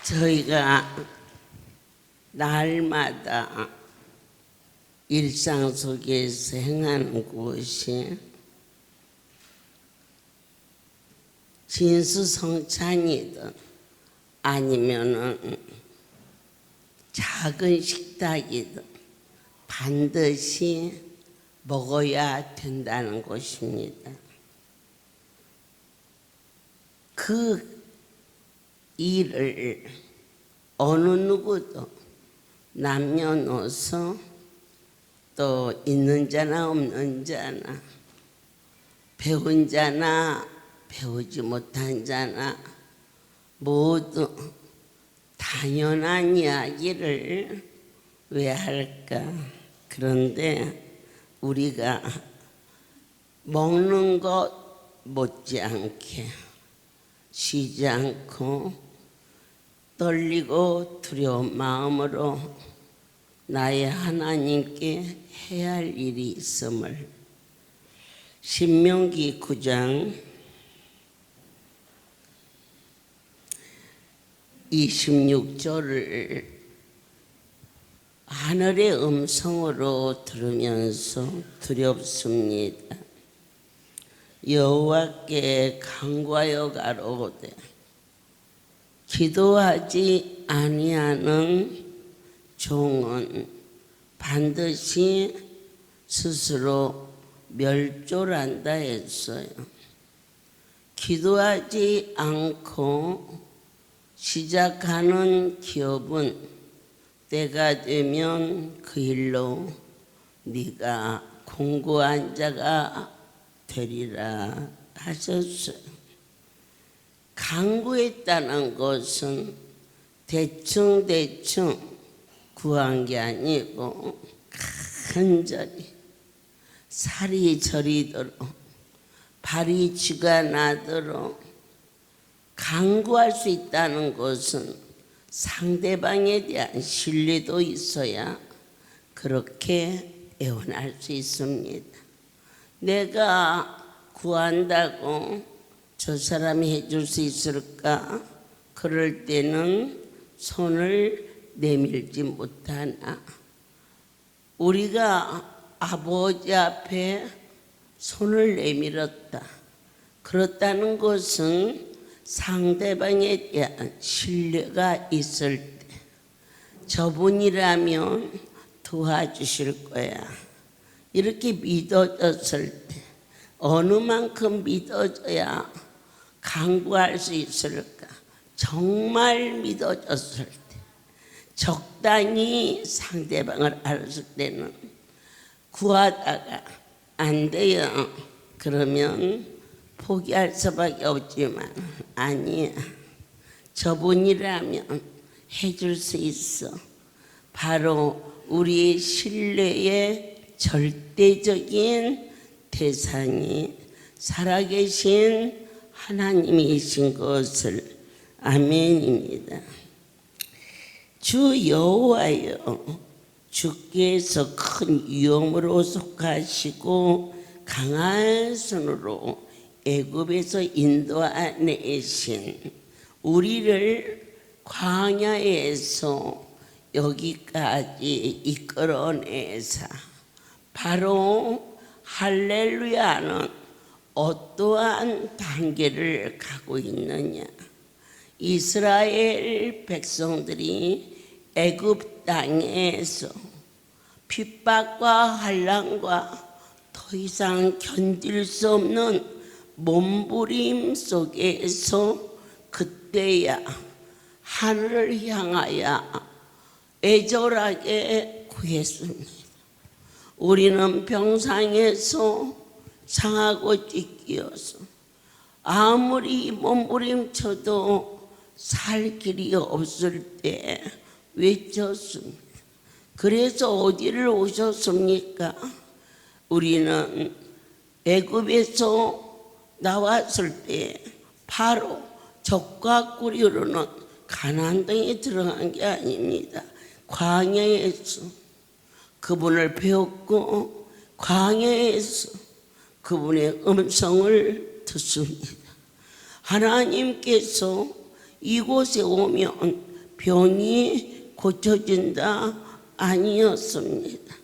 저희가 날마다 일상 속에서 행하는 것이 진수성찬이든 아니면은 작은 식탁이든 반드시 먹어야 된다는 것입니다. 그 일을 어느 누구도 남녀노소 또 있는 자나 없는 자나 배운 자나 배우지 못한 자나 모두 당연한 이야기를 왜 할까? 그런데 우리가 먹는 것 못지않게 쉬지 않고 떨리고 두려운 마음으로 나의 하나님께 해야 할 일이 있음을 신명기 9장 26절을 하늘의 음성으로 들으면서 두렵습니다. 여호와께 간구하여 가로되 기도하지 아니하는 종은 반드시 스스로 멸절한다 했어요. 기도하지 않고 시작하는 기업은 때가 되면 그 일로 네가 공고한 자가 되리라 하셨어요. 간구했다는 것은 대충 구한 게 아니고 간절히 살이 저리도록 발이 쥐가 나도록 간구할 수 있다는 것은 상대방에 대한 신뢰도 있어야 그렇게 애원할 수 있습니다. 내가 구한다고 저 사람이 해줄 수 있을까? 그럴 때는 손을 내밀지 못하나 우리가 아버지 앞에 손을 내밀었다. 그렇다는 것은 상대방에 대한 신뢰가 있을 때 저분이라면 도와주실 거야. 이렇게 믿어졌을 때 어느 만큼 믿어져야 간구할 수 있을까? 정말 믿어졌을 때 적당히 상대방을 알았을 때는 구하다가 안 돼요. 그러면 포기할 수밖에 없지만 아니야. 저분이라면 해줄 수 있어. 바로 우리의 신뢰의 절대적인 대상이 살아계신 하나님이신 것을 아멘입니다. 주 여호와여, 주께서 큰 위엄으로 속하시고 강한 손으로 애굽에서 인도하내신 우리를 광야에서 여기까지 이끌어내사 바로 할렐루야는 어떠한 단계를 가고 있느냐? 이스라엘 백성들이 애굽 땅에서 핍박과 환난과 더 이상 견딜 수 없는 몸부림 속에서 그때야 하늘을 향하여 애절하게 구했습니다. 우리는 병상에서 상하고 찢기어서 아무리 몸부림쳐도 살 길이 없을 때 외쳤습니다. 그래서 어디를 오셨습니까? 우리는 애굽에서 나왔을 때 바로 적과 꿀이 흐르는 가나안 땅에 들어간 게 아닙니다. 광야에서 그분을 배웠고 광야에서 그분의 음성을 듣습니다. 하나님께서 이곳에 오면 병이 고쳐진다 아니었습니다.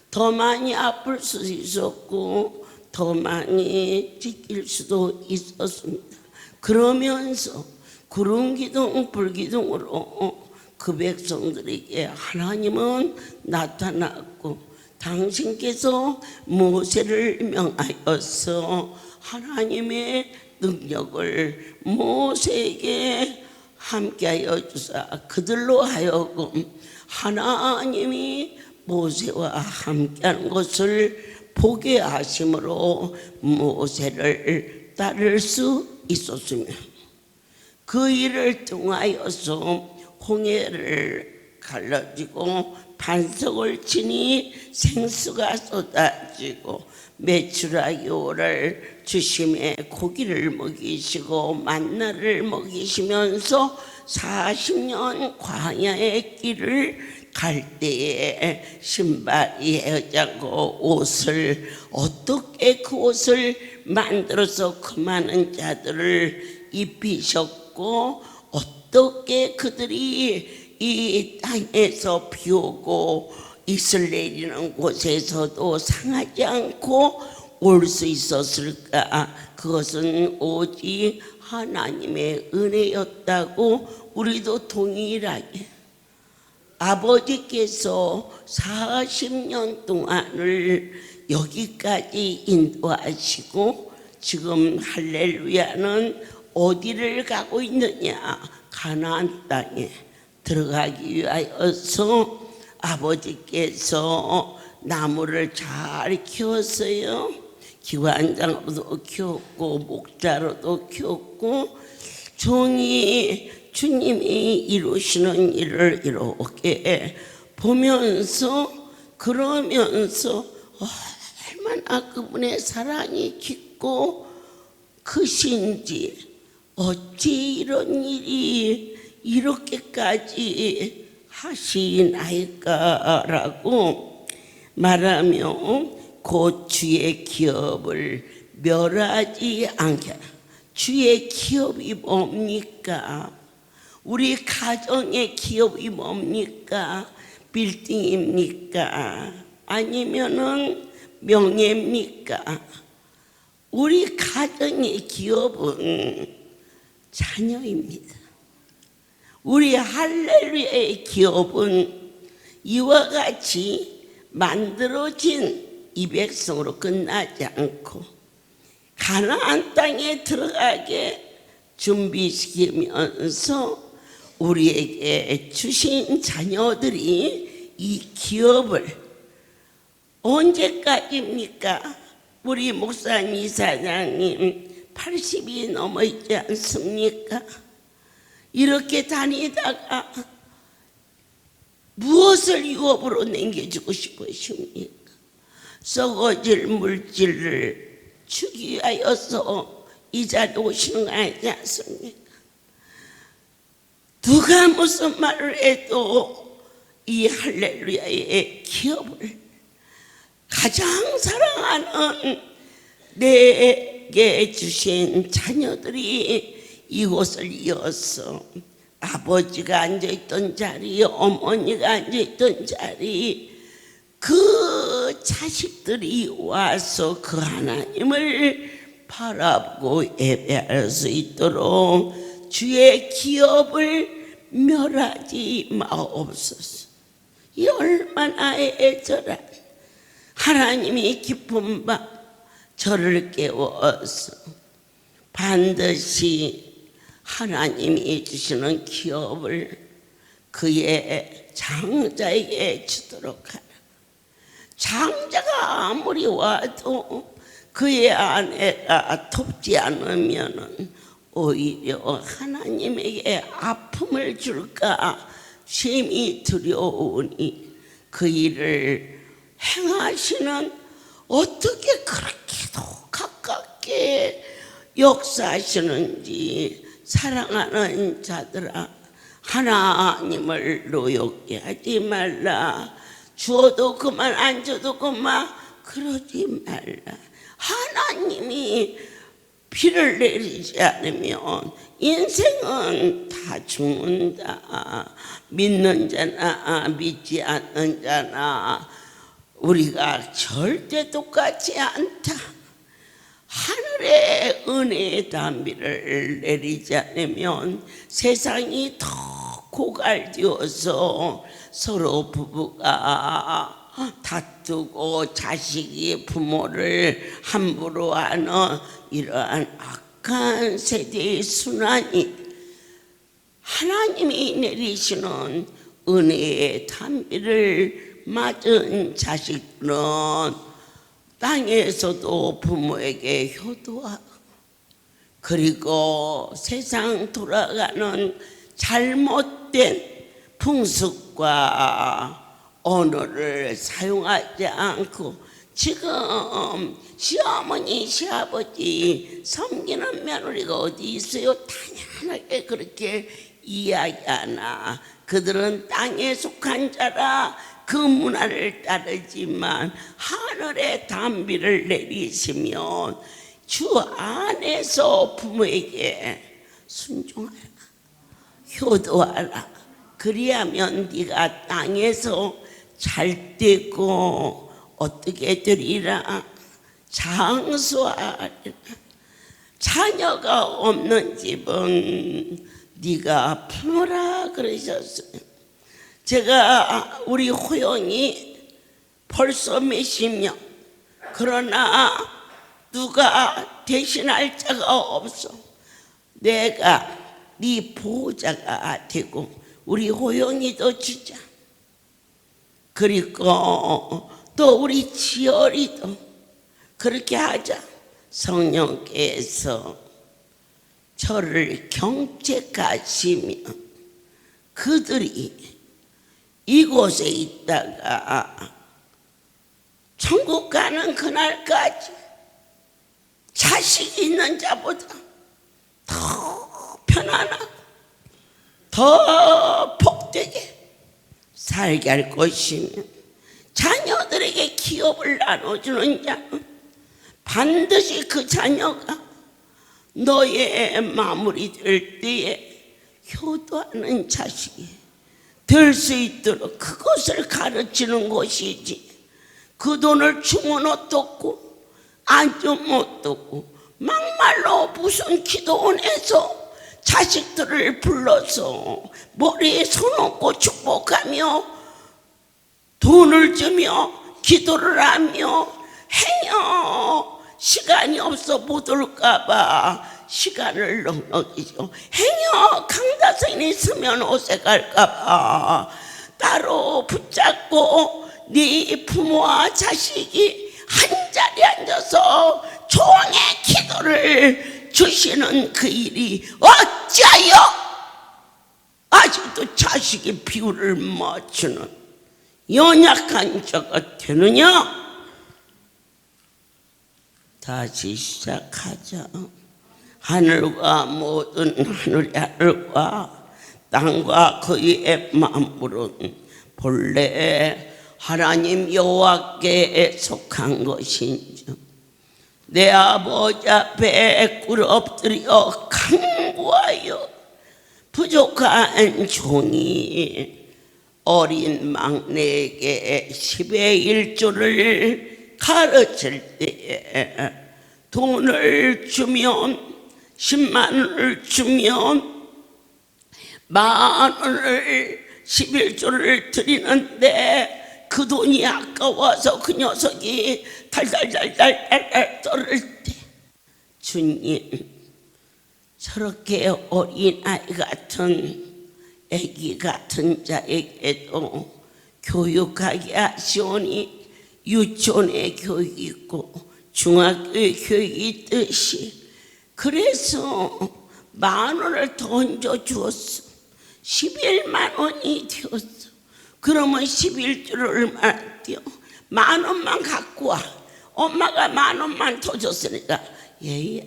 더 많이 아플 수 있었고 더 많이 찢길 수도 있었습니다. 그러면서 구름기둥 불기둥으로 그 백성들에게 하나님은 나타났고 당신께서 모세를 명하여서 하나님의 능력을 모세에게 함께하여 주사 그들로 하여금 하나님이 모세와 함께하는 것을 보게 하심으로 모세를 따를 수 있었으며 그 일을 통하여서 홍해를 갈라지고 반석을 치니 생수가 쏟아지고 메추라기 오를 주심에 고기를 먹이시고 만나를 먹이시면서 40년 광야의 길을 갈 때에 신발이 헤어지고 옷을 어떻게 그 옷을 만들어서 그 많은 자들을 입히셨고 어떻게 그들이 이 땅에서 비 오고 이슬 내리는 곳에서도 상하지 않고 올 수 있었을까? 그것은 오직 하나님의 은혜였다고 우리도 동일하게 아버지께서 40년 동안을 여기까지 인도하시고 지금 할렐루야는 어디를 가고 있느냐? 가나안 땅에 들어가기 위하여서 아버지께서 나무를 잘 키웠어요. 기관장으로도 키웠고 목자로도 키웠고 종이 주님이 이루시는 일을 이렇게 보면서 그러면서 얼마나 그분의 사랑이 깊고 크신지 어찌 이런 일이 이렇게까지 하시나이까라고 말하며 곧 주의 기업을 멸하지 않게. 주의 기업이 뭡니까? 우리 가정의 기업이 뭡니까? 빌딩입니까? 아니면은 명예입니까? 우리 가정의 기업은 자녀입니다. 우리 할렐루야의 기업은 이와 같이 만들어진 이 백성으로 끝나지 않고 가나안 땅에 들어가게 준비시키면서 우리에게 주신 자녀들이 이 기업을 언제까지입니까? 우리 목사님, 이사장님 80이 넘어 있지 않습니까? 이렇게 다니다가 무엇을 유업으로 남겨주고 싶으십니까? 썩어질 물질을 주기 위하여서 이 자리에 오시는 거 아니지 않습니까? 누가 무슨 말을 해도 이 할렐루야의 기업을 가장 사랑하는 내게 주신 자녀들이 이곳을 이어서 아버지가 앉아있던 자리, 어머니가 앉아있던 자리, 그 자식들이 와서 그 하나님을 바라보고 예배할 수 있도록 주의 기업을 멸하지 마옵소서. 이 얼마나 애절한 하나님이 기쁜 바 저를 깨워서 반드시 하나님이 주시는 기업을 그의 장자에게 주도록 하라. 장자가 아무리 와도 그의 아내가 돕지 않으면 오히려 하나님에게 아픔을 줄까 심히 두려우니 그 일을 행하시는 어떻게 그렇게도 가깝게 역사하시는지 사랑하는 자들아, 하나님을 노엽게 하지 말라. 주어도 그만 안 줘도 그만 그러지 말라. 하나님이 비를 내리지 않으면 인생은 다 죽는다. 믿는 자나 믿지 않는 자나 우리가 절대 똑같지 않다. 하늘의 은혜의 단비를 내리지 않으면 세상이 더 고갈되어서 서로 부부가 다투고 자식이 부모를 함부로 하는 이러한 악한 세대의 순환이 하나님이 내리시는 은혜의 단비를 맞은 자식들은 땅에서도 부모에게 효도하고 그리고 세상 돌아가는 잘못된 풍습과 언어를 사용하지 않고 지금 시어머니, 시아버지 섬기는 며느리가 어디 있어요? 당연하게 그렇게 이야기하나 그들은 땅에 속한 자라 그 문화를 따르지만 하늘의 단비를 내리시면 주 안에서 부모에게 순종하라, 효도하라. 그리하면 네가 땅에서 잘 되고 어떻게 되리라? 장수하리라. 자녀가 없는 집은 네가 품어라 그러셨어요. 제가 우리 호영이 벌써 몇십 년, 그러나 누가 대신할 자가 없어. 내가 네 보호자가 되고 우리 호영이도 주자. 그리고 또 우리 지열이도 그렇게 하자. 성령께서 저를 경책하시며 그들이 이곳에 있다가 천국 가는 그날까지 자식 있는 자보다 더 편안하고 더 복되게 살게 할 것이며 자녀들에게 기업을 나눠주는 자는 반드시 그 자녀가 너의 마무리 될 때에 효도하는 자식이 될 수 있도록 그것을 가르치는 것이지. 그 돈을 주면 어떻고 안 주면 어떻고 막말로 무슨 기도원에서 자식들을 불러서 머리에 손 얹고 축복하며 돈을 주며 기도를 하며 행여 시간이 없어 못 올까봐 시간을 넉넉이죠. 행여 강다성이 있으면 오색할까봐 따로 붙잡고 네 부모와 자식이 한자리에 앉아서 조용히 기도를 주시는 그 일이 어찌하여 아직도 자식의 비율을 맞추는 연약한 자가 되느냐? 다시 시작하자. 하늘과 모든 하늘의 하늘과 땅과 그 위의 만물은 본래 하나님 여호와께 속한 것인지 내 아버지 앞에 꿇어 엎드려 간구하여 부족한 종이 어린 막내에게 10의 1조를 가르칠 때에 돈을 주면 10만 원을 주면 10,000원을 11조를 드리는데 그 돈이 아까워서 그 녀석이 달달달달 떨을 때 주님 저렇게 어린아이 같은 애기 같은 자에게도 교육하게 하시오니 유치원에 교육이 있고 중학교에 교육이 있듯이 그래서 10,000원을 던져주었어. 11만 원이 되었어. 그러면 11조를 얼마나 뛰어? 10,000원만 갖고 와. 엄마가 10,000원만 더 줬으니까 얘야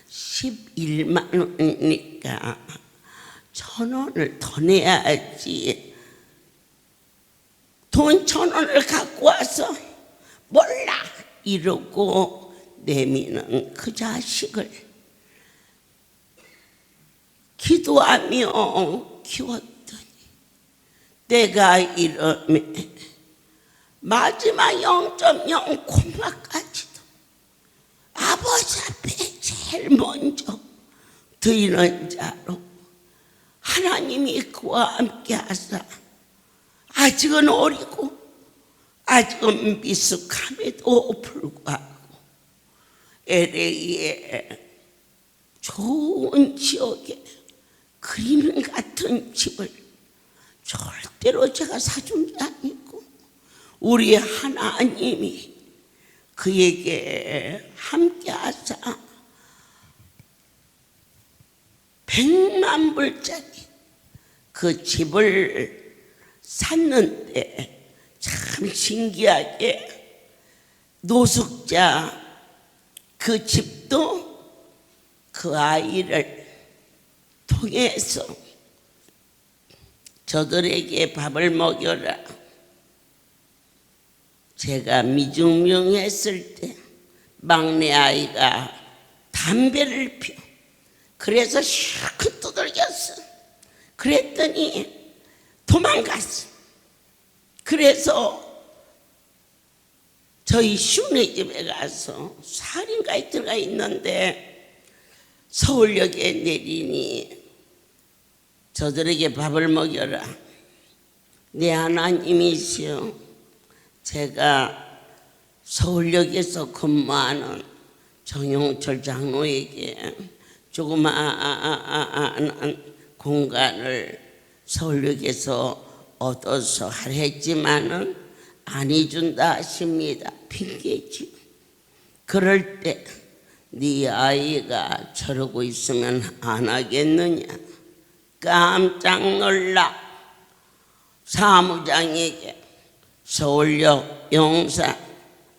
11만 원이니까 1,000원을 더 내야지. 돈 1,000원을 갖고 와서 몰라 이러고 내미는 그 자식을 기도하며 키웠더니 내가 이름에 마지막 0.0 콤마까지도 아버지 앞에 제일 먼저 드리는 자로 하나님이 그와 함께 하사 아직은 어리고 아직은 미숙함에도 불구하고 LA에 좋은 지역에 그림 같은 집을 절대로 제가 사준 게 아니고 우리 하나님이 그에게 함께 하사 100만 불짜리 그 집을 샀는데 참 신기하게 노숙자 그 집도 그 아이를 통해서 저들에게 밥을 먹여라. 제가 미중명했을 때 막내 아이가 담배를 피워 그래서 실컷 두들겼어. 그랬더니 도망갔어. 그래서 저희 시댁 집에 가서 살인가에 들어가 있는데 서울역에 내리니 저들에게 밥을 먹여라. 내 하나님이시여, 제가 서울역에서 근무하는 정용철 장로에게 조그마한 공간을 서울역에서 얻어서 하려 했지만은 안 해준다 하십니다. 핑계지. 그럴 때 네 아이가 저러고 있으면 안 하겠느냐. 깜짝 놀라 사무장에게 서울역 용사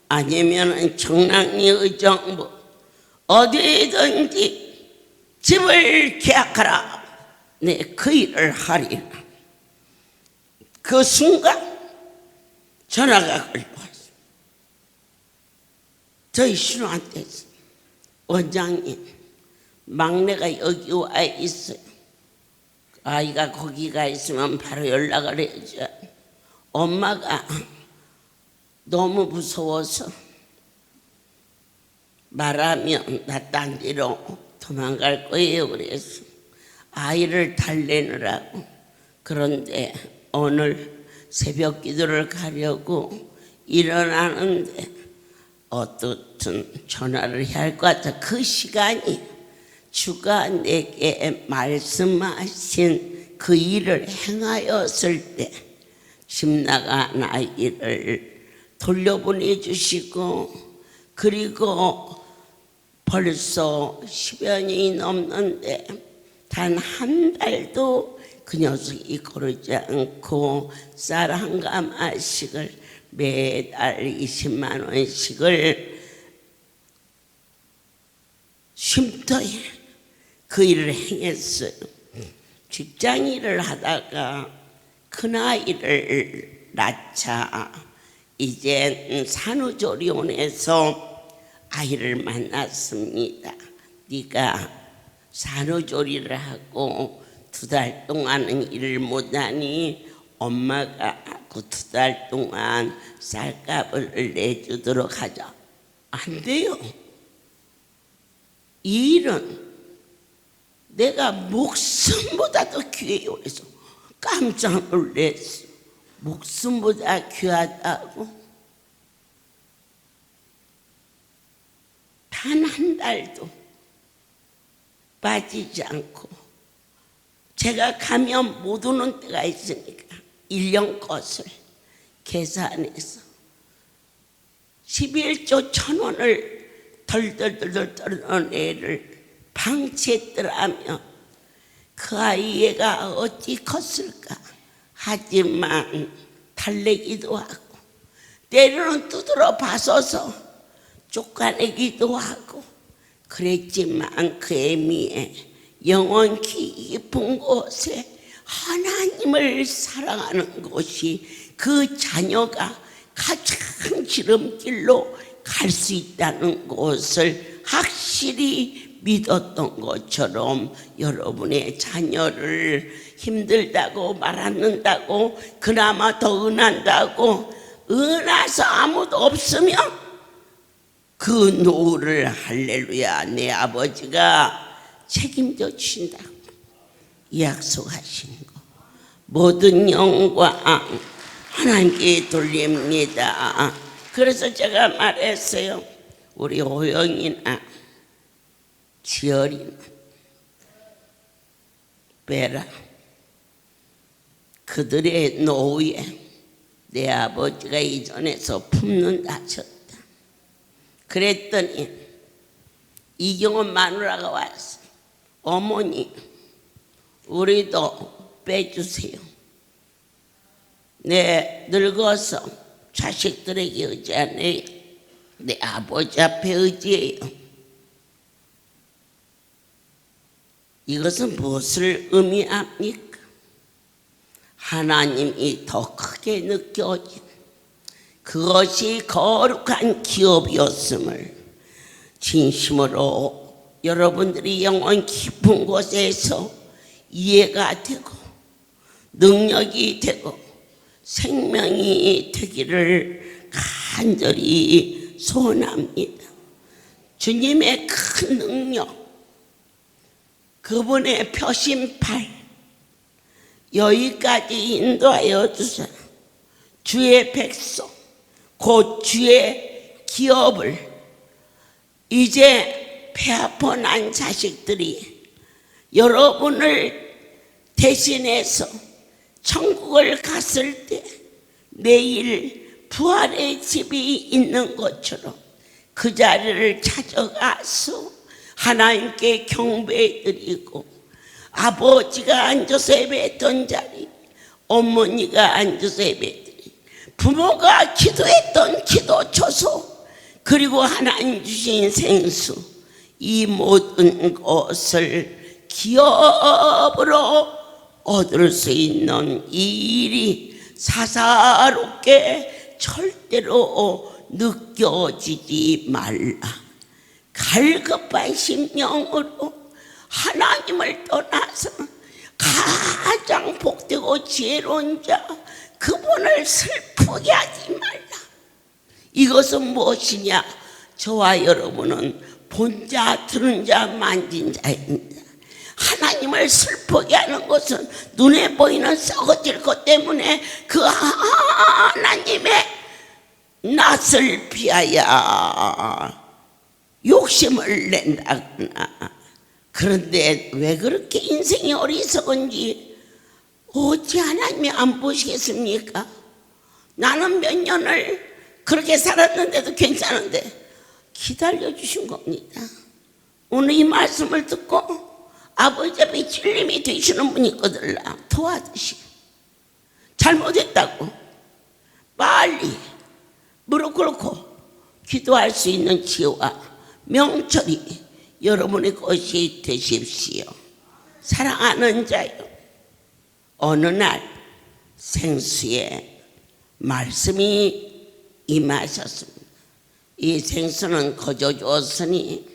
아니면은 청량리 의정부 어디든지 집을 계약하라. 네, 그 일을 하리라. 그 순간 전화가 걸려왔어. 저희 신우한테 원장님, 막내가 여기 와 있어요. 아이가 거기가 있으면 바로 연락을 해줘. 엄마가 너무 무서워서 말하면 나 딴 데로 도망갈 거예요. 그래서 아이를 달래느라고. 그런데 오늘 새벽 기도를 가려고 일어나는데 어떻든 전화를 해야 할 것 같아. 그 시간이 주가 내게 말씀하신 그 일을 행하였을 때 집 나간 아이를 돌려보내 주시고, 그리고 벌써 10여 년이 넘는데 단 한 달도 그 녀석이 거르지 않고 쌀 한 가마씩을 매달 20만 원씩을 쉼터에 그 일을 행했어요. 직장 일을 하다가 큰아이를 낳자 이제 산후조리원에서 아이를 만났습니다. 네가 산후조리를 하고 2달 동안은 일을 못하니 엄마가 그 2달 동안 쌀값을 내주도록 하자. 안 돼요. 이 일은 내가 목숨보다 더 귀해요. 그래서 깜짝 놀랐어. 목숨보다 귀하다고? 단 한 달도 빠지지 않고 제가 가면 못 오는 때가 있으니까 1년 것을 계산해서 11조 1,000원을 덜덜덜 떨어는 애를 방치했더라면 그 아이가 어찌 컸을까. 하지만 달래기도 하고 때로는 두드러 봐서서 쫓아내기도 하고 그랬지만 그 애미의 영원 깊은 곳에 하나님을 사랑하는 것이 그 자녀가 가장 지름길로 갈 수 있다는 것을 확실히 믿었던 것처럼 여러분의 자녀를 힘들다고 말하는다고, 그나마 더 은한다고, 은하서 아무도 없으면 그 노를 할렐루야 내 아버지가 책임져 주신다고 약속하신 거, 모든 영광 하나님께 돌립니다. 그래서 제가 말했어요. 우리 호영이나 지열이나 베라, 그들의 노후에 내 아버지가 이전에서 품는다 하셨다. 그랬더니 이경원 마누라가 왔어. 어머니, 우리도 빼주세요. 내 늙어서 자식들에게 의지하네. 내 아버지 앞에 의지해요. 이것은 무엇을 의미합니까? 하나님이 더 크게 느껴진 그것이 거룩한 기업이었음을 진심으로 여러분들이 영혼 깊은 곳에서 이해가 되고 능력이 되고 생명이 되기를 간절히 소원합니다. 주님의 큰 능력, 그분의 표심팔 여기까지 인도하여 주사 주의 백성, 곧 주의 기업을 이제 배아파 난 자식들이 여러분을 대신해서 천국을 갔을 때 내일 부활의 집이 있는 것처럼 그 자리를 찾아가서 하나님께 경배드리고, 아버지가 앉아서 예배했던 자리, 어머니가 앉아서 예배드리, 부모가 기도했던 기도 처소, 그리고 하나님 주신 생수, 이 모든 것을 기업으로 얻을 수 있는 이 일이 사사롭게 절대로 느껴지지 말라. 갈급한 심령으로 하나님을 떠나서 가장 복되고 지혜로운 자 그분을 슬프게 하지 말라. 이것은 무엇이냐? 저와 여러분은 본 자, 들은 자, 만진 자입니다. 하나님을 슬프게 하는 것은 눈에 보이는 썩어질 것 때문에 그 하나님의 낯을 피하여 욕심을 낸다거나. 그런데 왜 그렇게 인생이 어리석은지 어찌 하나님이 안 보시겠습니까? 나는 몇 년을 그렇게 살았는데도 괜찮은데 기다려주신 겁니다. 오늘 이 말씀을 듣고 아버지 앞에 찔림이 되시는 분이 있거들라. 도와주시고, 잘못했다고 빨리 무릎 꿇고 기도할 수 있는 지혜와 명철이 여러분의 것이 되십시오. 사랑하는 자요, 어느 날 생수에 말씀이 임하셨습니다. 이 생수는 거저 주었으니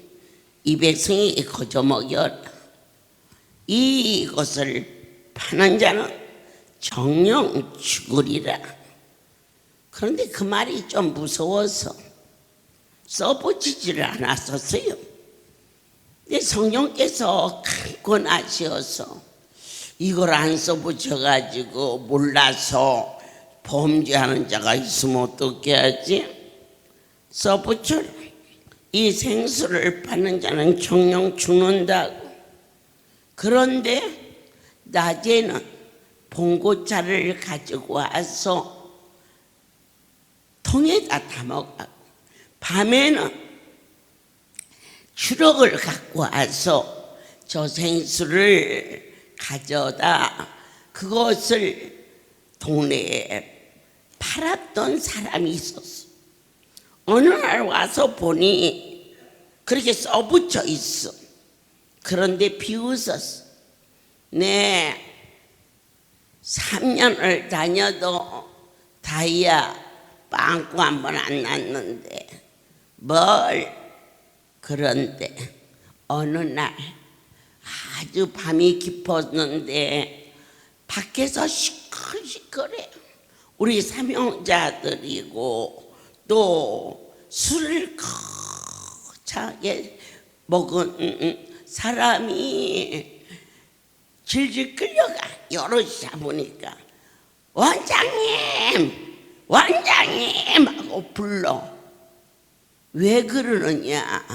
이 백성이 거저 먹여라. 이것을 파는 자는 정령 죽으리라. 그런데 그 말이 좀 무서워서 써붙이지를 않았었어요. 근데 성령께서 강권하셔서 이걸 안 써붙여가지고 몰라서 범죄하는 자가 있으면 어떻게 하지? 써붙여라. 이 생수를 파는 자는 정령 죽는다고. 그런데 낮에는 봉고차를 가지고 와서 통에다 담아가고, 밤에는 주럭을 갖고 와서 저 생수를 가져다 그것을 동네에 팔았던 사람이 있었어. 어느 날 와서 보니 그렇게 써붙여 있어. 그런데 비웃었어. 네, 3년을 다녀도 다이아 빵꾸 한 번 안 났는데 뭘. 그런데 어느 날 아주 밤이 깊었는데 밖에서 시끌시끌해. 우리 사명자들이고 또 술을 거차게 먹은 사람이 질질 끌려가. 여럿이 잡으니까 원장님 원장님 하고 불러. 왜 그러느냐?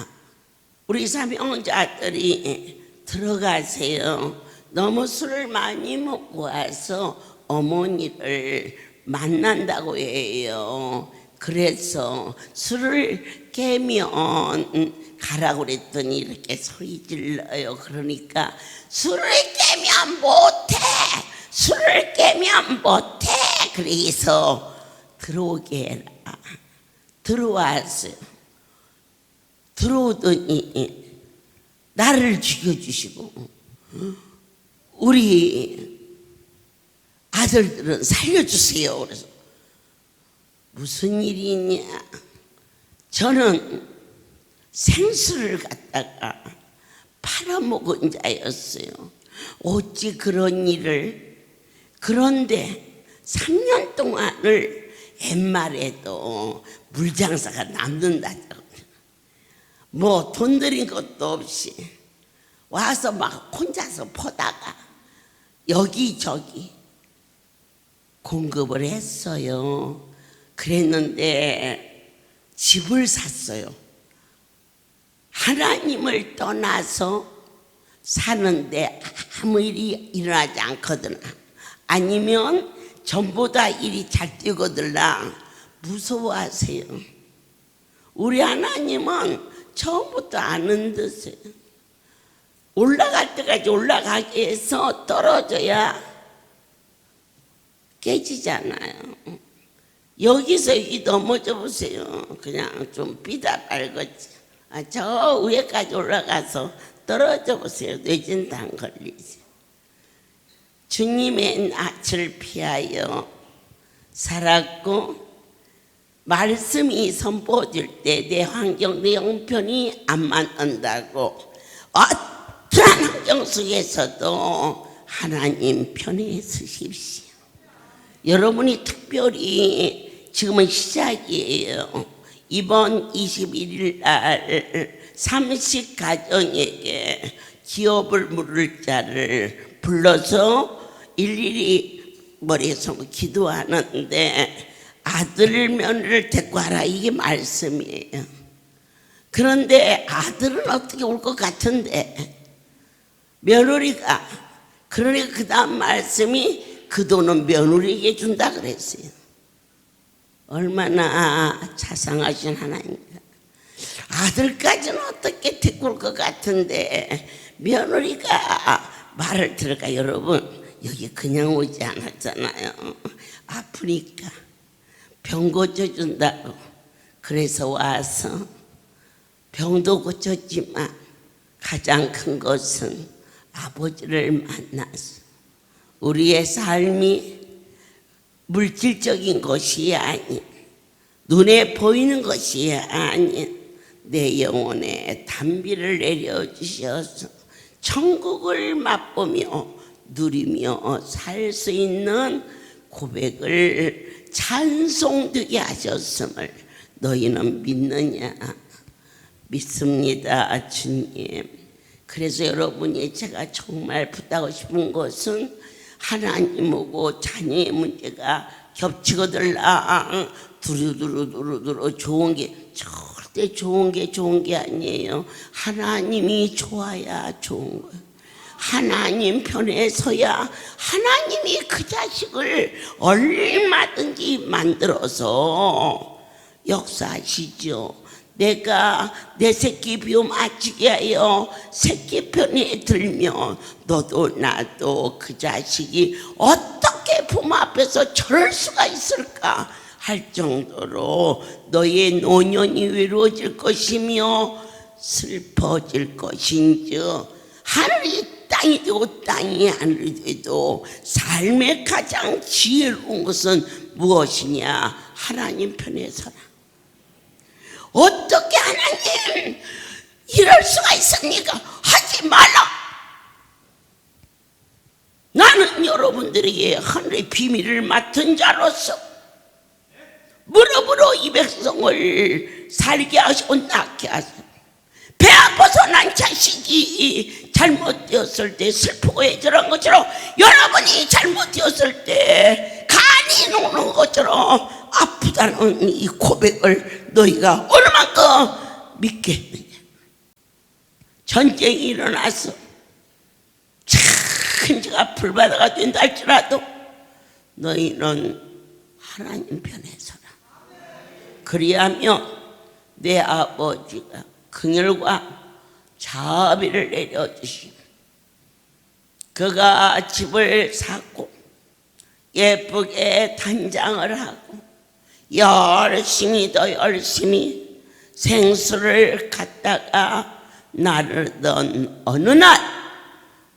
우리 사명자들이 들어가세요. 너무 술을 많이 먹고 와서 어머니를 만난다고 해요. 그래서 술을 깨면 가라고 그랬더니 이렇게 소리 질러요. 그러니까 술을 깨면 못해, 술을 깨면 못해. 그래서 들어오게 해라. 들어왔어요. 들어오더니 나를 죽여주시고 우리 아들들은 살려주세요. 그래서 무슨 일이 있냐? 저는 생수를 갖다가 팔아먹은 자였어요. 어찌 그런 일을. 그런데 3년 동안을 엠말에도 물장사가 남는다고. 뭐 돈 들인 것도 없이 와서 막 혼자서 퍼다가 여기저기 공급을 했어요. 그랬는데 집을 샀어요. 하나님을 떠나서 사는데 아무 일이 일어나지 않거든. 아니면 전보다 일이 잘 되거들라 무서워하세요. 우리 하나님은 처음부터 아는 듯이에요. 올라갈 때까지 올라가게 해서 떨어져야 깨지잖아요. 여기서 여기 넘어져 보세요. 그냥 좀 삐다발거지. 저 위에까지 올라가서 떨어져 보세요. 뇌진탕 걸리지. 주님의 낯을 피하여 살았고 말씀이 선포될 때 내 환경, 내 형편이 안 맞는다고 어떤 환경 속에서도 하나님 편에 서십시오. 여러분이 특별히 지금은 시작이에요. 이번 21일 날 30가정에게 기업을 물을 자를 불러서 일일이 머리에 서고 기도하는데 아들 며느리를 데리고 와라, 이게 말씀이에요. 그런데 아들은 어떻게 올 것 같은데 며느리가, 그러니까 그 다음 말씀이 그 돈은 며느리에게 준다 그랬어요. 얼마나 자상하신 하나님입니다. 아들까지는 어떻게 데리고 올 것 같은데 며느리가 말을 들을까? 여러분 여기 그냥 오지 않았잖아요. 아프니까 병 고쳐준다고. 그래서 와서 병도 고쳤지만 가장 큰 것은 아버지를 만나서 우리의 삶이 물질적인 것이 아닌, 눈에 보이는 것이 아닌 내 영혼에 단비를 내려주셔서 천국을 맛보며 누리며 살 수 있는 고백을 찬송되게 하셨음을 너희는 믿느냐? 믿습니다, 주님. 그래서 여러분이 제가 정말 부탁하고 싶은 것은 하나님하고 자녀의 문제가 겹치거들라 두루두루 좋은 게 절대 좋은 게 아니에요. 하나님이 좋아야 좋은 거예요. 하나님 편에 서야 하나님이 그 자식을 얼마든지 만들어서 역사하시죠. 내가 내 새끼 비움 아치게 하여 새끼 편에 들면 너도 나도 그 자식이 어떻게 부모 앞에서 저럴 수가 있을까 할 정도로 너의 노년이 외로워질 것이며 슬퍼질 것인즉 하늘이 땅이 되고 땅이 하늘이 돼도 삶의 가장 지혜로운 것은 무엇이냐? 하나님 편에 서라. 어떻게 하나님 이럴 수가 있습니까? 하지 말라. 나는 여러분들에게 하늘의 비밀을 맡은 자로서 무릎으로 이 백성을 살게 하시고 낳게 하시고, 배 아파서 난 자식이 잘못되었을 때 슬프고 애절한 것처럼 여러분이 잘못되었을 때 간이 녹는 것처럼 아프다는 이 고백을 너희가 얼마만큼 믿겠느냐. 전쟁이 일어나서 천지가 불바다가 된다 할지라도 너희는 하나님 편에 서라. 그리하면 내 아버지가 긍휼과 자비를 내려주시고 그가 집을 사고 예쁘게 단장을 하고 열심히 더 열심히 생수를 갖다가 나르던 어느 날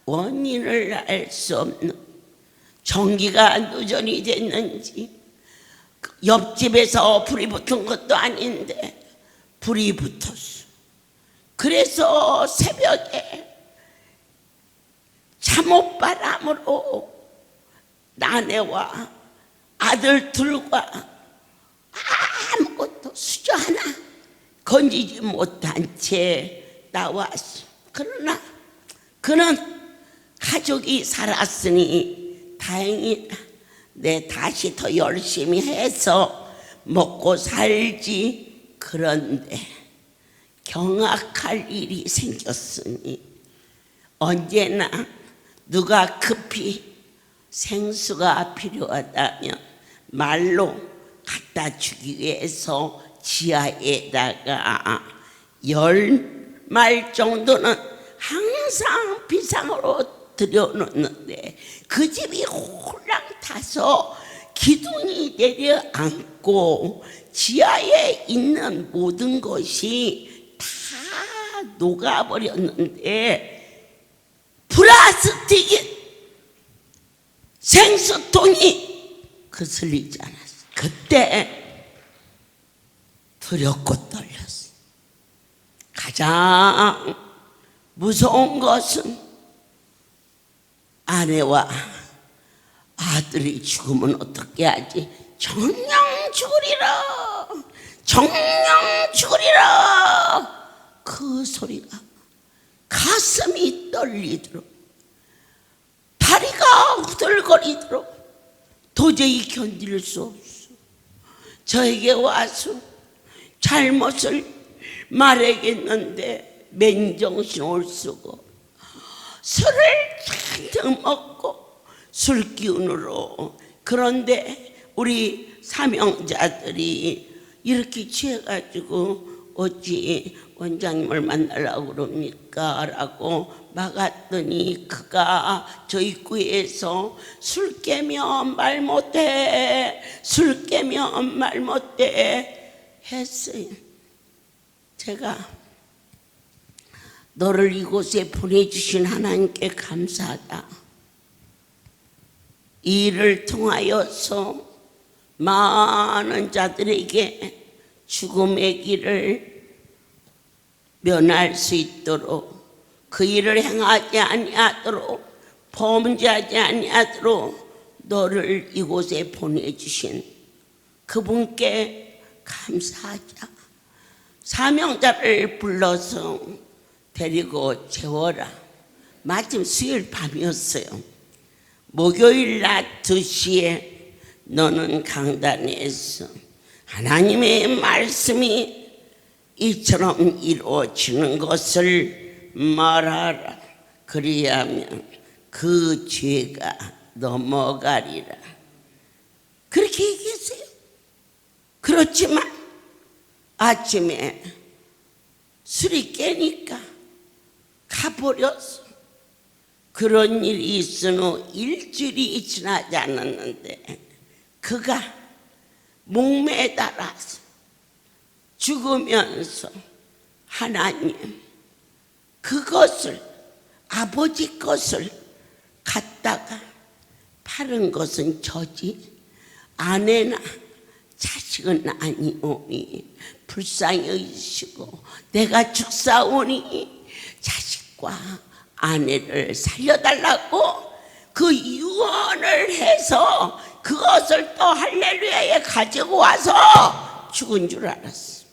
원인을 알 수 없는 전기가 누전이 됐는지 옆집에서 불이 붙은 것도 아닌데 불이 붙었어. 그래서 새벽에 잠옷바람으로 아내와 아들 둘과 아무것도 수저 하나 건지지 못한 채 나왔어. 그러나 그는 가족이 살았으니 다행이다. 내 다시 더 열심히 해서 먹고 살지. 그런데 경악할 일이 생겼으니 언제나 누가 급히 생수가 필요하다면 말로 갖다 주기 위해서 지하에다가 10말 정도는 항상 비상으로 들여놓는데 그 집이 홀랑 타서 기둥이 내려앉고 지하에 있는 모든 것이 다 녹아버렸는데 플라스틱인 생수통이 거슬리지 않았어. 그때 두렵고 떨렸어. 가장 무서운 것은 아내와 아들이 죽으면 어떻게 하지? 정녕 죽으리라, 정녕 죽으리라. 그 소리가 가슴이 떨리도록 다리가 후들거리도록 도저히 견딜 수 없어. 저에게 와서 잘못을 말하겠는데 맨정신을 쓰고 술을 잔뜩 먹고 술 기운으로. 그런데 우리 사명자들이 이렇게 취해가지고 어찌 원장님을 만나려고 그럽니까? 라고 막았더니 그가 저 입구에서 술 깨면 말 못해, 술 깨면 말 못해 했어요. 제가 너를 이곳에 보내주신 하나님께 감사하다. 이 일을 통하여서 많은 자들에게 죽음의 길을 면할 수 있도록, 그 일을 행하지 아니하도록, 범죄하지 아니하도록 너를 이곳에 보내주신 그분께 감사하자. 사명자를 불러서 데리고 재워라. 마침 수요일 밤이었어요. 목요일 낮 2시에 너는 강단에서 하나님의 말씀이 이처럼 이루어지는 것을 말하라. 그리하면 그 죄가 넘어가리라. 그렇게 얘기했어요. 그렇지만 아침에 술이 깨니까 가버렸어. 그런 일이 있은 후 일주일이 지나지 않았는데 그가 목매달아서 죽으면서 하나님, 그것을, 아버지 것을 갖다가 파는 것은 저지, 아내나 자식은 아니오니 불쌍히 여기시고 내가 죽사오니 자식과 아내를 살려달라고 그 유언을 해서 그것을 또 할렐루야에 가지고 와서 죽은 줄 알았어.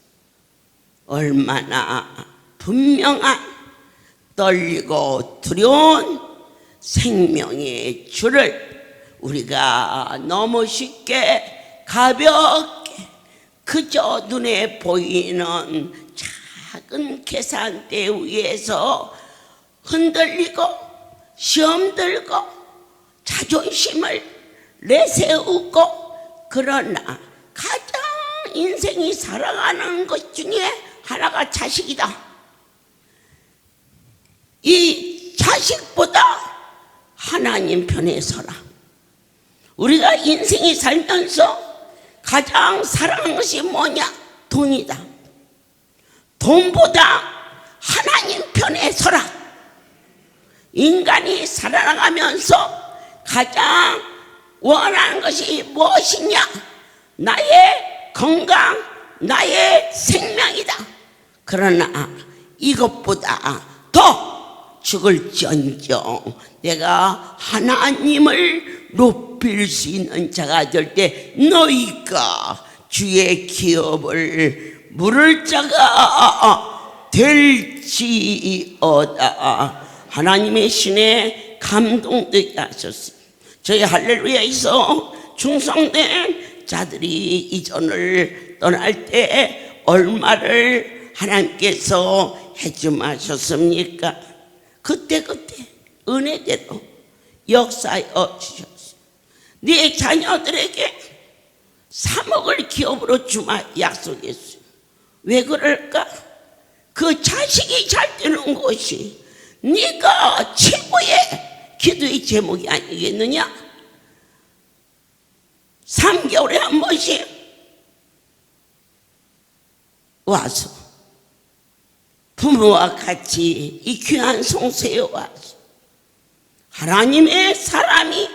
얼마나 분명한 떨리고 두려운 생명의 줄을 우리가 너무 쉽게 가볍게 그저 눈에 보이는 작은 계산대 위에서 흔들리고 시험 들고 자존심을 내세우고, 그러나 가장 인생이 살아가는 것 중에 하나가 자식이다. 이 자식보다 하나님 편에 서라. 우리가 인생이 살면서 가장 사랑하는 것이 뭐냐? 돈이다. 돈보다 하나님 편에 서라. 인간이 살아나가면서 가장 원하는 것이 무엇이냐? 나의 건강, 나의 생명이다. 그러나 이것보다 더 죽을지언정 내가 하나님을 높일 수 있는 자가 될 때 너희가 주의 기업을 물을 자가 될지어다. 하나님의 신에 감동되게 하셨습니다. 저희 할렐루야에서 충성된 자들이 이전을 떠날 때 얼마를 하나님께서 해줌하셨습니까? 그때그때 은혜대로 역사하여 주셨어요. 네 자녀들에게 3억을 기업으로 주마 약속했어요. 왜 그럴까? 그 자식이 잘 되는 것이 네가 최고의 기도의 제목이 아니겠느냐? 3개월에 한 번씩 와서 부모와 같이 이 귀한 성소에 와서 하나님의 사람이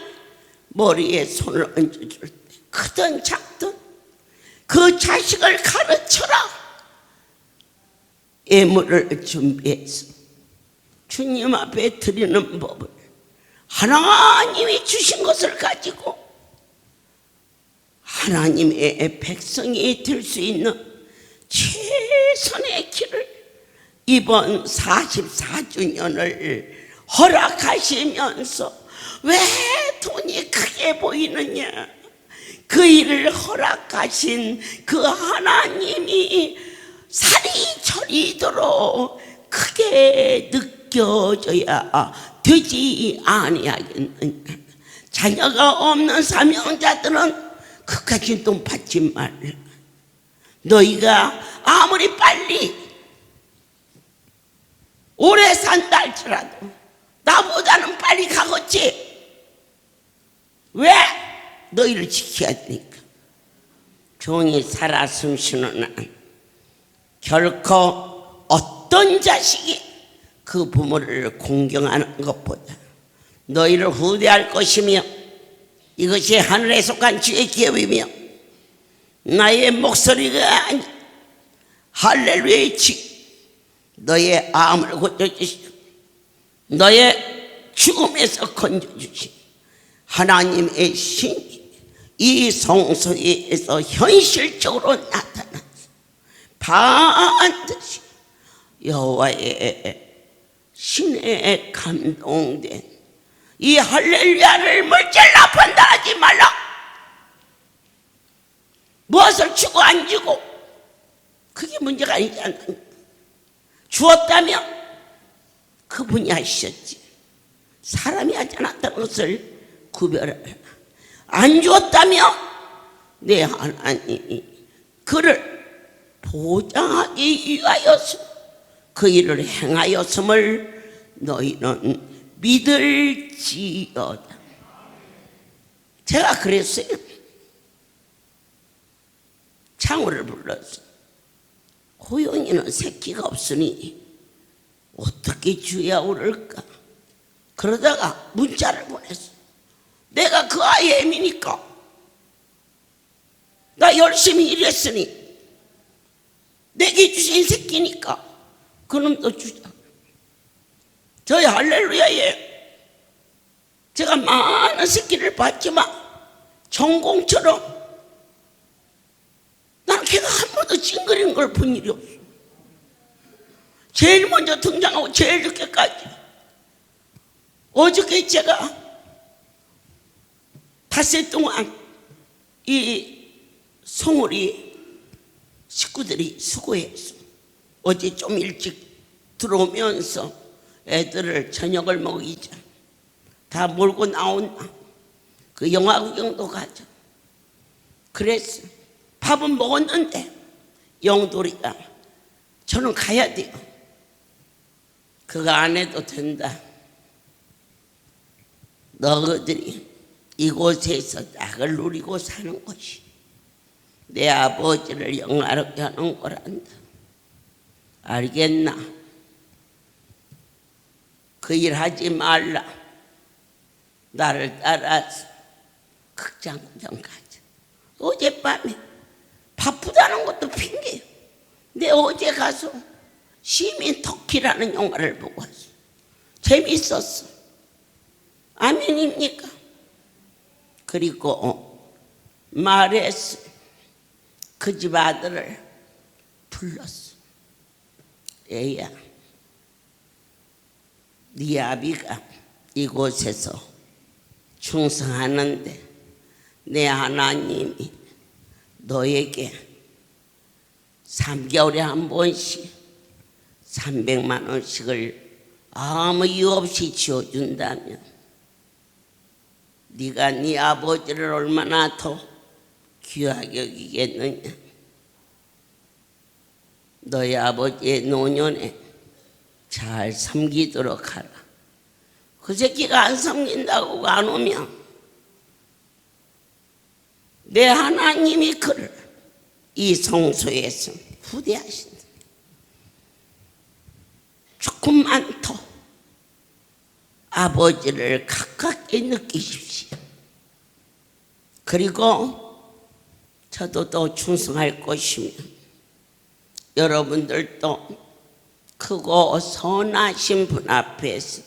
머리에 손을 얹어줄 때 크든 작든 그 자식을 가르쳐라. 예물을 준비해서 주님 앞에 드리는 법을 하나님이 주신 것을 가지고 하나님의 백성이 될 수 있는 최선의 길을 이번 44주년을 허락하시면서 왜 돈이 크게 보이느냐? 그 일을 허락하신 그 하나님이 살이 저리도록 크게 느껴져야 되지 아니하겠느냐? 자녀가 없는 사명자들은 그까지 돈 받지 말라. 너희가 아무리 빨리 오래 산다 할지라도 나보다는 빨리 가겠지. 왜? 너희를 지켜야 되니까. 종이 살아 숨쉬는 한 결코 어떤 자식이 그 부모를 공경하는 것보다 너희를 후대할 것이며 이것이 하늘에 속한 주의 기업이며 나의 목소리가 아니 할렐루야의 주 너의 암을 고쳐주시고 너의 죽음에서 건져주시고 하나님의 신이 이 성소에서 현실적으로 나타나서 반드시 여호와의 신에 감동된 이 할렐루야를 물질로 판단하지 말라. 무엇을 주고 안 주고 그게 문제가 아니잖아. 주었다면 그분이 하셨지 사람이 하지 않았다는 것을 구별하라. 안 주었다면 내 하나님이 그를 보장하기 위하여서 그 일을 행하였음을 너희는 믿을지어다. 제가 그랬어요. 창호를 불러서 호영이는 새끼가 없으니 어떻게 주야 오를까? 그러다가 문자를 보냈어. 내가 그 아이의 애미니까 나 열심히 일했으니 내게 주신 새끼니까 그놈도 주자. 저희 할렐루야에 제가 많은 새끼를 봤지만 전공처럼 나는 걔가 한 번도 찡그리는 걸 본 일이 없어. 제일 먼저 등장하고 제일 늦게까지. 어저께 제가 닷새 동안 이 송우리 식구들이 수고했어. 어제 좀 일찍 들어오면서 애들을 저녁을 먹이자. 다 몰고 나온다. 그 영화 구경도 가자. 그랬어. 밥은 먹었는데 영돌이가 저는 가야 돼요. 그거 안 해도 된다. 너희들이 이곳에서 낙을 누리고 사는 것이 내 아버지를 영화롭게 하는 거란다. 알겠나? 그 일 하지 말라. 나를 따라서 극장 구경 가자. 어젯밤에 바쁘다는 것도 핑계요. 내 어제 가서 시민 터키라는 영화를 보고 왔어. 재밌었어. 아멘입니까? 그리고 말했어. 그 집 아들을 불렀어. 애야, 네 아비가 이곳에서 충성하는데 내 하나님이 너에게 3개월에 한 번씩 300만 원씩을 아무 이유 없이 지어준다면 네가 네 아버지를 얼마나 더 귀하게 여기겠느냐. 너희 아버지의 노년에 잘 섬기도록 하라. 그 새끼가 안 섬긴다고 안 오면 내 하나님이 그를 이 성소에서 부대하신다. 조금만 더 아버지를 가깝게 느끼십시오. 그리고 저도 더 충성할 것이며 여러분들도 크고 선하신 분 앞에서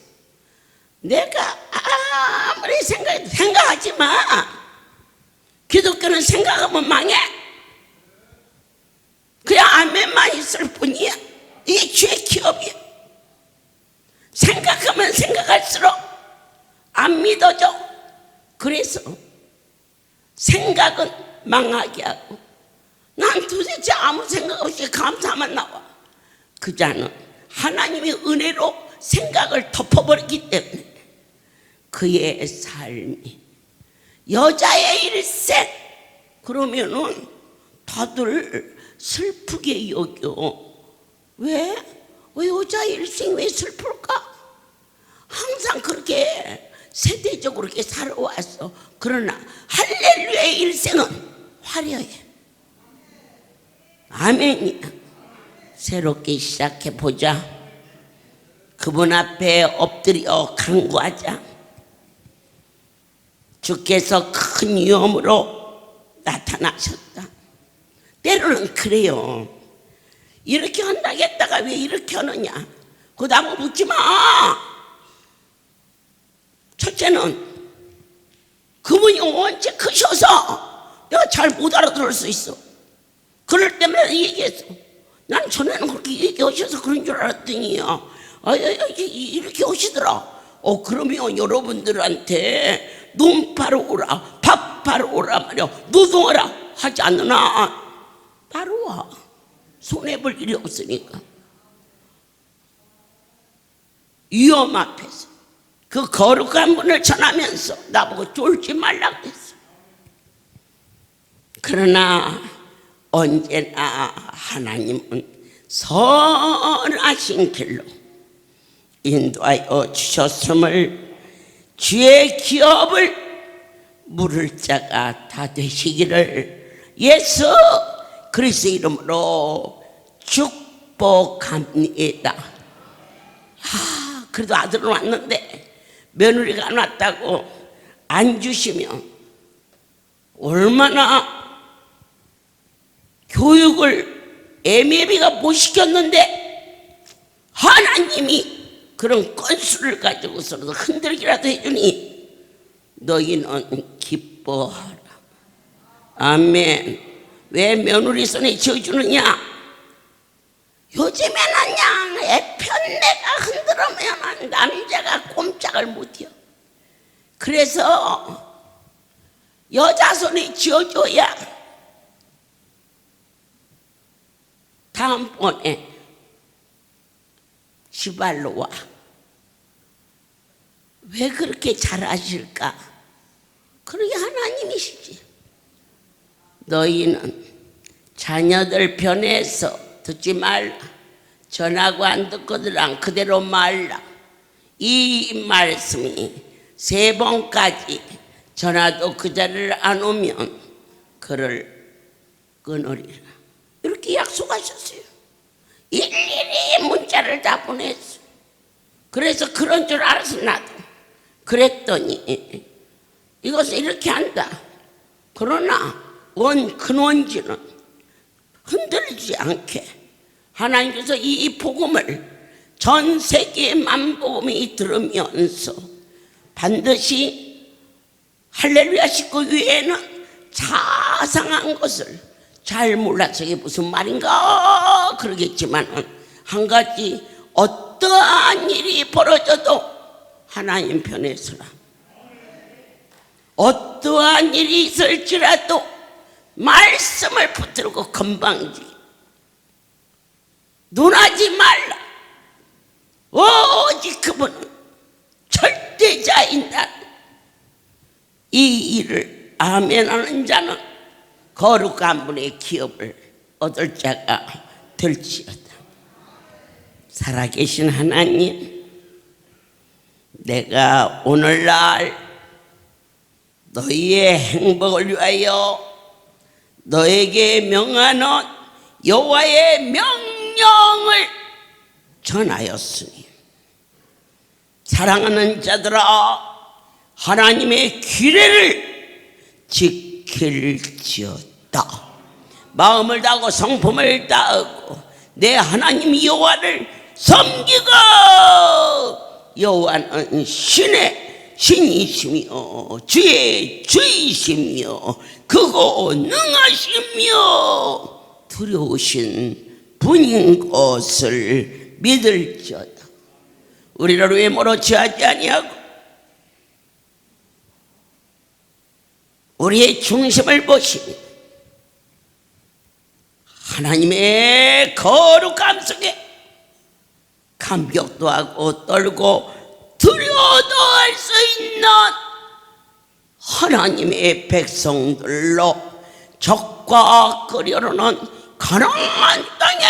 내가 아무리 생각해도 생각하지 마. 기독교는 생각하면 망해. 그냥 아멘만 있을 뿐이야. 이게 죄의 기업이야. 생각하면 생각할수록 안 믿어져. 그래서 생각은 망하게 하고 난 도대체 아무 생각 없이 감사만 나와. 그 자는 하나님의 은혜로 생각을 덮어버렸기 때문에 그의 삶이 여자의 일생 그러면은 다들 슬프게 여겨. 왜 여자의 일생 왜 슬플까? 항상 그렇게 세대적으로 이렇게 살아왔어. 그러나 할렐루야의 일생은 화려해. 아멘이야. 새롭게 시작해보자. 그분 앞에 엎드려 간구하자. 주께서 큰 위엄으로 나타나셨다. 때로는 그래요. 이렇게 한다겠다가 왜 이렇게 하느냐. 그거 나보고 묻지 마. 첫째는 그분이 언제 크셔서 내가 잘 못 알아들을 수 있어. 그럴 때마다 얘기했어. 난 전에는 그렇게 얘기하셔서 그런 줄 알았더니요. 이렇게 하시더라. 그러면 여러분들한테 눈 바로 오라, 밥 바로 오라 말이야. 노동하라 하지 않느나 바로 와. 손해볼 일이 없으니까. 위험 앞에서 그 거룩한 분을 전하면서 나보고 쫄지 말라고 했어. 그러나 언제나 하나님은 선하신 길로 인도하여 주셨음을 주의 기업을 물을 자가 다 되시기를 예수 그리스도 이름으로 축복합니다. 그래도 아들은 왔는데 며느리가 안 왔다고 안 주시면 얼마나 교육을 애매비가 못 시켰는데 하나님이 그런 건수를 가지고서도 흔들기라도 해주니 너희는 기뻐하라. 아멘. 왜 며느리 손에 쥐어주느냐? 요즘에는 그냥 애편내가 흔들으면 남자가 꼼짝을 못해요. 그래서 여자 손에 쥐어줘야 다음번에 지발로 와. 왜 그렇게 잘하실까? 그러게 하나님이시지. 너희는 자녀들 편에서 듣지 말라. 전하고 안 듣거든 그대로 말라. 이 말씀이 3번까지 전하도 그 자리를 안 오면 그를 끊으리라. 이렇게 약속하셨어요. 일일이 문자를 다 보냈어. 그래서 그런 줄 알아서 나도 그랬더니 이것을 이렇게 한다. 그러나 원 근원지는 흔들리지 않게 하나님께서 이 복음을 전 세계의 만복음이 들으면서 반드시 할렐루야 식구 위에는 자상한 것을 잘 몰라서 이게 무슨 말인가 그러겠지만 한 가지 어떠한 일이 벌어져도 하나님 편에 서라. 어떠한 일이 있을지라도 말씀을 붙들고 건방지 논하지 말라. 오직 그분은 절대자인다. 이 일을 아멘하는 자는 거룩한 분의 기업을 얻을 자가 될지어다. 살아계신 하나님, 내가 오늘날 너희의 행복을 위하여 너에게 명하는 여호와의 명령을 전하였으니 사랑하는 자들아 하나님의 규례를 지킬지어다. 마음을 다하고 성품을 다하고 내 하나님 여호와를 섬기고 여호와는 신의 신이시며 주의 주이시며 크고 능하시며 두려우신 분인 것을 믿을지어다. 우리를 외모로 취하지 아니하고 우리의 중심을 보시니 하나님의 거룩함 속에 감격도 하고 떨고 두려워도 할 수 있는 하나님의 백성들로 적과 끓여오는 가나안 땅에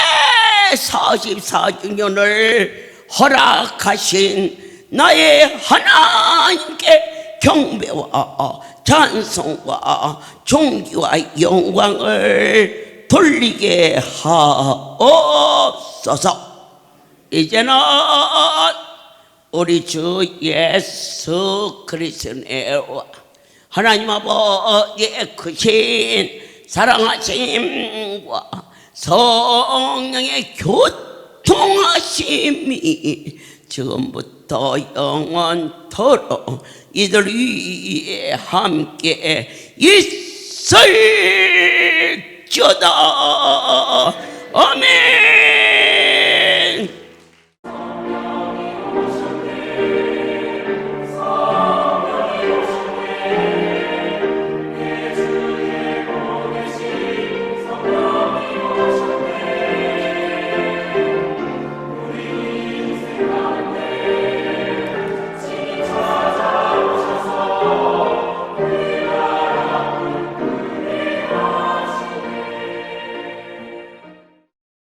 44주년을 허락하신 나의 하나님께 경배와 찬송과 존귀와 영광을 돌리게 하옵소서. 이제는 우리 주 예수 그리스도의 하나님 아버지의 크신 사랑하심과 성령의 교통하심이 지금부터 영원토록 이들 위에 함께 있을지어다. 아멘.